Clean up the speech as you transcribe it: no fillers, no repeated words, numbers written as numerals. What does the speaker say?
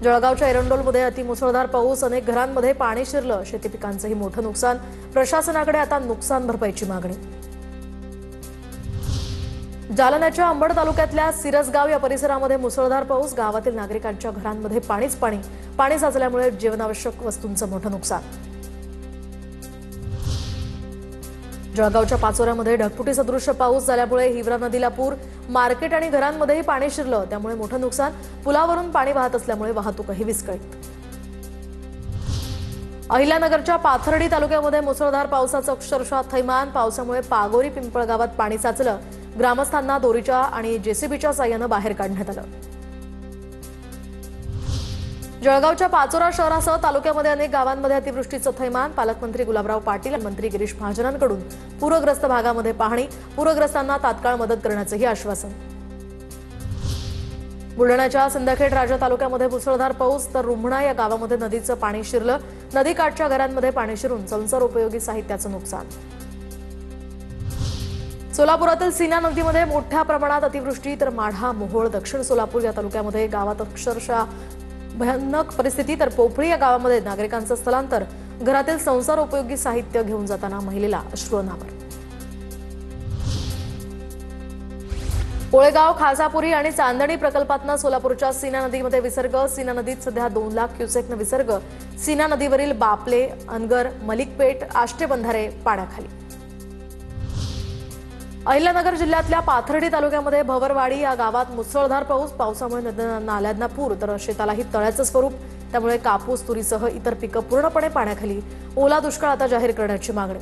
जळगावच्या एरंडोलमध्ये अतिमुसळधार पाऊस, अनेक घरांमध्ये पाणी शिरलं, शेती पिकांचंही मोठं नुकसान। प्रशासनाकडे आता नुकसान भरपाईची मागणी। जालन्याच्या अंबड तालुक्यातल्या सिरसगाव या परिसरामध्ये मुसळधार पाऊस, गावातील नागरिकांच्या घरांमध्ये पाणीच पाणी साचल्यामुळे जीवनावश्यक वस्तूंचं मोठं नुकसान। जळगावच्या पाचोऱ्यामध्ये ढगफुटी सदृश्य पाऊस झाल्यामुळे हिवरा नदीला पूर, मार्केट आणि घरांमध्येही पाणी शिरलं, त्यामुळे मोठं नुकसान। पुलावरून पाणी वाहत असल्यामुळे वाहतूकही विस्कळीत। अहिल्यानगरच्या पाथर्डी तालुक्यामध्ये मुसळधार पावसाचं अक्षरशः थैमान, पावसामुळे पागोरी पिंपळगावात पाणी साचलं, ग्रामस्थांना दोरीच्या आणि जेसीबीच्या साह्यानं बाहेर काढण्यात आलं। जळगावच्या पाचोरा शहरासह तालुक्यामध्ये अनेक गावांमध्ये अतिवृष्टीचं थैमान, पालकमंत्री गुलाबराव पाटील आणि मंत्री गिरीश महाजनांकडून पूरग्रस्त भागामध्ये पाहणी, पूरग्रस्तांना तात्काळ मदत करण्याचंही आश्वासन। बुलढाण्याच्या सिंदखेड राजा तालुक्यामध्ये मुसळधार पाऊस, तर रुमणा या गावामध्ये नदीचं पाणी शिरलं, नदीकाठच्या घरांमध्ये पाणी शिरून संसार उपयोगी साहित्याचं नुकसान। सोलापुरातील सीना नदीमध्ये मोठ्या प्रमाणात अतिवृष्टी, तर माढा, मोहोळ, दक्षिण सोलापूर या तालुक्यामध्ये गावात अक्षरशः भयानक परिस्थिती, तर पोफळी या गावामध्ये नागरिकांचं स्थलांतर, घरातील संसार उपयोगी साहित्य घेऊन जाताना महिलेला अश्रू अनावर। कोळेगाव, खासापुरी आणि चांदणी प्रकल्पातनं सोलापूरच्या सीना नदीमध्ये विसर्ग, सीना नदीत सध्या 2 लाख क्युसेकनं विसर्ग, सीना नदीवरील बापले, अनगर, मलिकपेठ, आष्टे बंधारे पाण्याखाली। अहिल्यानगर जिल्ह्यातल्या पाथर्डी तालुक्यामध्ये भवरवाडी या गावात मुसळधार पाऊस, पावसामुळे नाल्यांना पूर, तर शेतालाही तळ्याचं स्वरूप, त्यामुळे कापूस, तुरीसह इतर पिकं पूर्णपणे पाण्याखाली। ओला दुष्काळ आता जाहीर करण्याची मागणी।